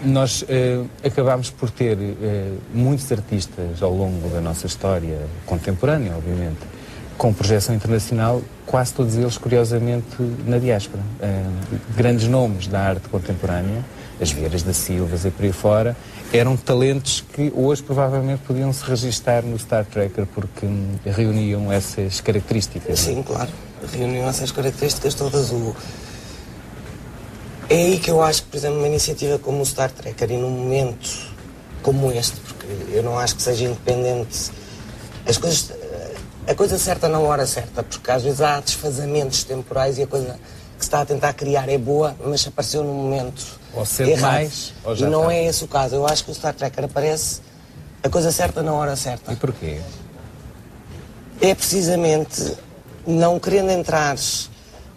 Nós acabámos por ter muitos artistas ao longo da nossa história contemporânea, obviamente, com projeção internacional, quase todos eles, curiosamente, na diáspora. Grandes nomes da arte contemporânea, as Vieiras da Silva e por aí fora, eram talentos que hoje provavelmente podiam se registar no Star Trekker porque reuniam essas características. Sim, claro, reuniam essas características todas. É aí que eu acho que, por exemplo, uma iniciativa como o Star Trekker, e num momento como este, porque eu não acho que seja independente, a coisa certa na hora certa, porque às vezes há desfazamentos temporais e a coisa que se está a tentar criar é boa, mas apareceu num momento ou cedo errado. Mais, ou já e não está. é esse o caso. Eu acho que o Star Trekker aparece a coisa certa na hora certa. E porquê? É precisamente não querendo entrar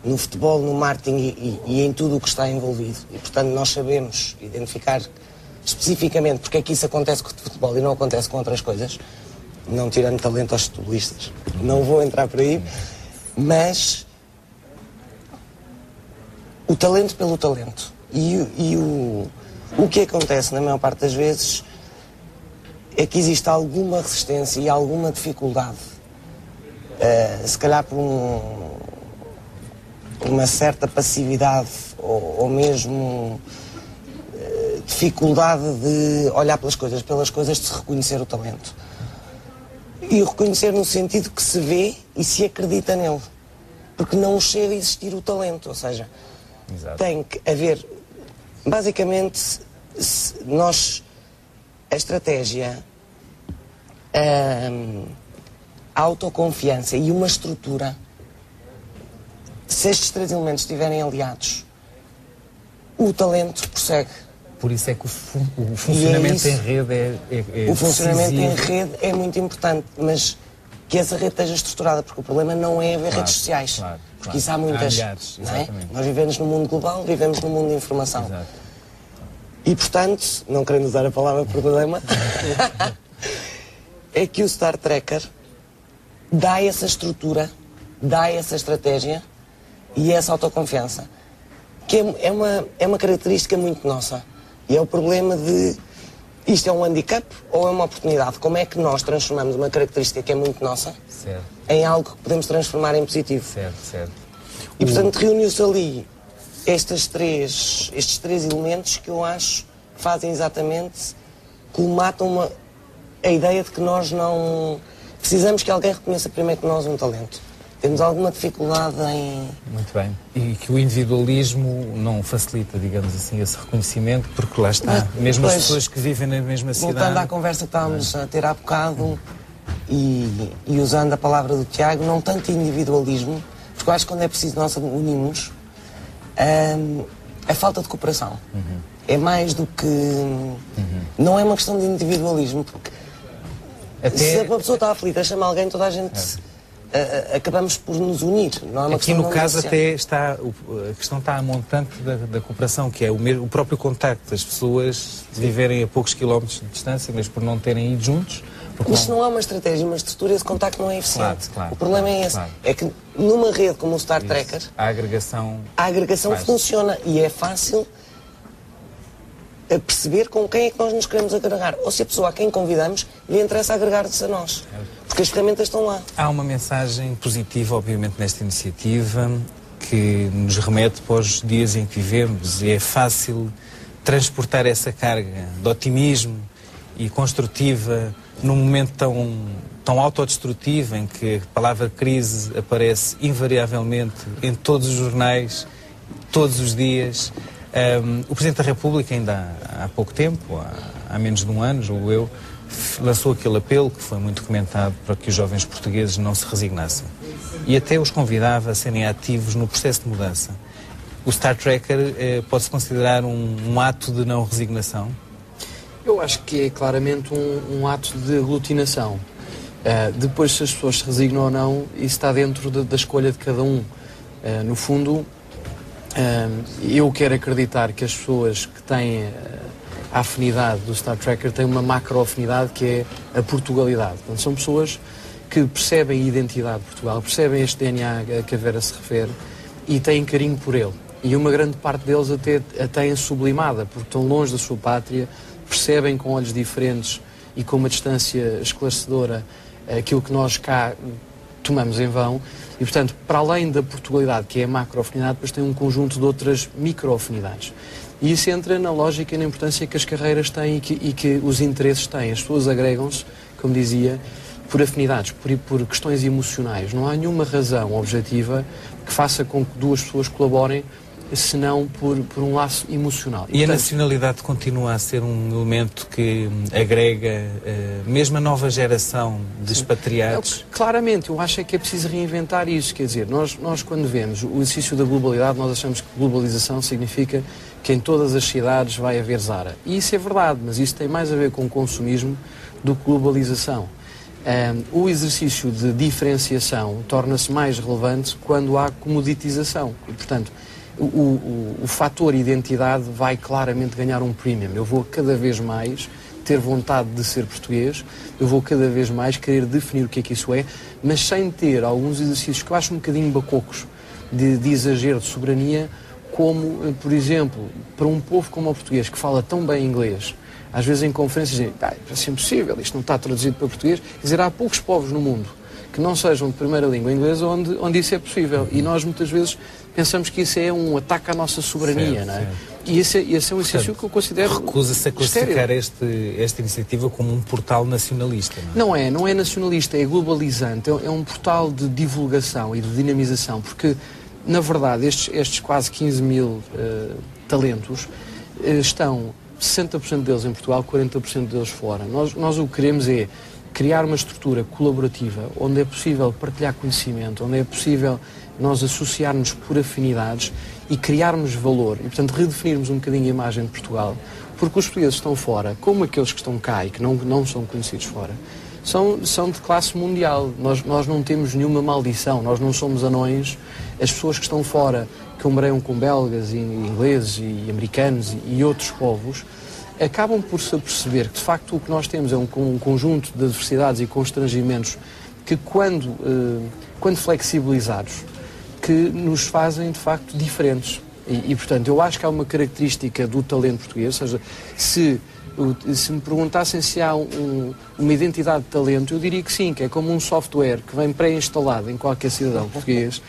no futebol, no marketing e em tudo o que está envolvido. E, portanto, nós sabemos identificar especificamente porque é que isso acontece com o futebol e não acontece com outras coisas, não tirando talento aos futebolistas. Não vou entrar por aí, mas o talento pelo talento. E o que acontece, na maior parte das vezes, é que existe alguma resistência e alguma dificuldade, se calhar por uma certa passividade ou mesmo dificuldade de olhar pelas coisas, de se reconhecer o talento. E o reconhecer no sentido que se vê e se acredita nele. Porque não chega a existir o talento, ou seja, Exato. Tem que haver, basicamente, a estratégia, a autoconfiança e uma estrutura, se estes três elementos estiverem aliados, o talento prossegue. Por isso é que o funcionamento em rede é o funcionamento decisivo. em rede é muito importante, mas que essa rede esteja estruturada, porque o problema não é haver redes sociais, porque isso há muitas. Milhares, não é? Nós vivemos num mundo global, vivemos num mundo de informação. Exato. E, portanto, não querendo usar a palavra problema, é que o Star Trekker dá essa estrutura, dá essa estratégia e essa autoconfiança, que é uma característica muito nossa. E é o problema de isto é um handicap ou é uma oportunidade? Como é que nós transformamos uma característica que é muito nossa em algo que podemos transformar em positivo? Certo. E, portanto, reuniu-se ali estes três elementos que eu acho que fazem exatamente, colmatam a ideia de que nós não precisamos que alguém reconheça primeiro que nós um talento. Temos alguma dificuldade em... Muito bem. E que o individualismo não facilita, digamos assim, esse reconhecimento, porque lá está, mesmo as pessoas que vivem na mesma cidade... Voltando à conversa que estávamos a ter há bocado e usando a palavra do Tiago, não tanto individualismo, porque eu acho que quando é preciso nós unimos, a falta de cooperação. É mais do que... Não é uma questão de individualismo, porque se uma pessoa está aflita, chama alguém, toda a gente... acabamos por nos unir. Não é uma Aqui no caso até está, a questão está a montante da cooperação, que é o próprio contacto, as pessoas viverem a poucos quilómetros de distância, mas por não terem ido juntos. Mas se não há uma estratégia, uma estrutura, esse contacto não é eficiente. Claro, o problema é esse. É que numa rede como o Star Trekker, a agragação funciona e é fácil a perceber com quem é que nós nos queremos agregar. Ou se a pessoa a quem convidamos lhe interessa agregar-se a nós. Porque as ferramentas estão lá. Há uma mensagem positiva, obviamente, nesta iniciativa, que nos remete para os dias em que vivemos. E é fácil transportar essa carga de otimismo e construtiva num momento tão autodestrutivo, em que a palavra crise aparece invariavelmente em todos os jornais, todos os dias. O Presidente da República, ainda há pouco tempo, há menos de um ano, julgo eu, lançou aquele apelo que foi muito comentado para que os jovens portugueses não se resignassem. E até os convidava a serem ativos no processo de mudança. O Star Trekker pode-se considerar um ato de não resignação? Eu acho que é claramente um ato de aglutinação. Depois, se as pessoas se resignam ou não, isso está dentro da escolha de cada um. No fundo, eu quero acreditar que as pessoas que têm a afinidade do Star Trekker têm uma macro-afinidade que é a Portugalidade. Portanto, são pessoas que percebem a identidade de Portugal, percebem este DNA a que a Vera se refere e têm carinho por ele. E uma grande parte deles até a têm sublimada, porque estão longe da sua pátria, percebem com olhos diferentes e com uma distância esclarecedora aquilo que nós cá tomamos em vão. E, portanto, para além da Portugalidade, que é a macro-afinidade, depois tem um conjunto de outras micro-afinidades. E isso entra na lógica e na importância que as carreiras têm e que os interesses têm. As pessoas agregam-se, como dizia, por afinidades, por questões emocionais. Não há nenhuma razão objetiva que faça com que duas pessoas colaborem, senão por um laço emocional. E portanto, a nacionalidade continua a ser um elemento que agrega mesmo a nova geração de expatriados? Claramente, eu acho que é preciso reinventar isso. Quer dizer, nós quando vemos o exercício da globalidade, nós achamos que globalização significa que em todas as cidades vai haver Zara. E isso é verdade, mas isso tem mais a ver com consumismo do que globalização. O exercício de diferenciação torna-se mais relevante quando há comoditização. E, portanto, o fator identidade vai claramente ganhar um premium. Eu vou cada vez mais ter vontade de ser português, eu vou cada vez mais querer definir o que é que isso é, mas sem ter alguns exercícios que eu acho um bocadinho bacocos de exagero de soberania, como, por exemplo, para um povo como o português, que fala tão bem inglês, às vezes em conferências dizem, é impossível, isto não está traduzido para português. Quer dizer, há poucos povos no mundo que não sejam de primeira língua inglesa onde isso é possível. E nós muitas vezes pensamos que isso é um ataque à nossa soberania, certo, não é? Certo. E esse é um exercício que eu considero... Recusa-se a classificar esta iniciativa como um portal nacionalista, não é? Não é nacionalista, é globalizante, é um portal de divulgação e de dinamização, porque, na verdade, estes quase 15 mil talentos estão 60% deles em Portugal, 40% deles fora. Nós o que queremos é criar uma estrutura colaborativa onde é possível partilhar conhecimento, onde é possível nós associarmos por afinidades e criarmos valor e, portanto, redefinirmos um bocadinho a imagem de Portugal, porque os portugueses estão fora, como aqueles que estão cá e que não são conhecidos fora, são de classe mundial. Nós não temos nenhuma maldição, nós não somos anões. As pessoas que estão fora, que ombreiam com belgas e ingleses e americanos e outros povos, acabam por se aperceber que, de facto, o que nós temos é um conjunto de adversidades e constrangimentos que, quando flexibilizados, que nos fazem, de facto, diferentes. E, portanto, eu acho que há uma característica do talento português, ou seja, se me perguntassem se há uma identidade de talento, eu diria que sim, que é como um software que vem pré-instalado em qualquer cidadão português,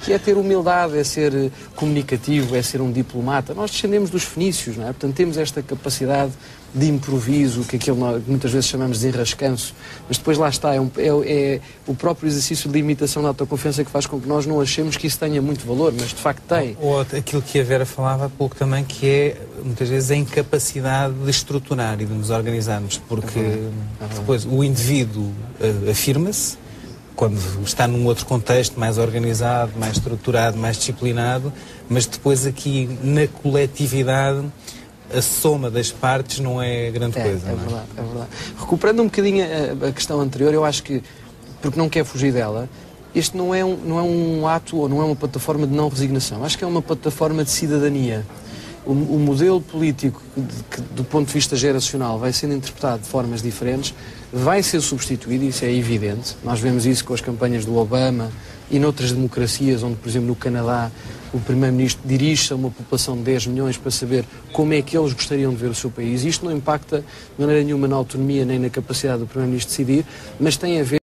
que é ter humildade, é ser comunicativo, é ser um diplomata. Nós descendemos dos fenícios, não é? Portanto, temos esta capacidade de improviso, que muitas vezes chamamos de enrascanço, mas depois lá está, é o próprio exercício de limitação da autoconfiança que faz com que nós não achemos que isso tenha muito valor, mas de facto tem. Ou aquilo que a Vera falava há pouco também, que é, muitas vezes, a incapacidade de estruturar e de nos organizarmos, porque depois o indivíduo afirma-se, quando está num outro contexto mais organizado, mais estruturado, mais disciplinado, mas depois aqui na coletividade a soma das partes não é grande coisa. É verdade. Recuperando um bocadinho a questão anterior, eu acho que, porque não quer fugir dela, este não é um ato ou não é uma plataforma de não resignação, acho que é uma plataforma de cidadania. O modelo político, que do ponto de vista geracional vai sendo interpretado de formas diferentes, vai ser substituído, isso é evidente. Nós vemos isso com as campanhas do Obama e noutras democracias, onde, por exemplo, no Canadá, o Primeiro-Ministro dirige-se a uma população de 10 milhões para saber como é que eles gostariam de ver o seu país. Isto não impacta de maneira nenhuma na autonomia nem na capacidade do Primeiro-Ministro de decidir, mas tem a ver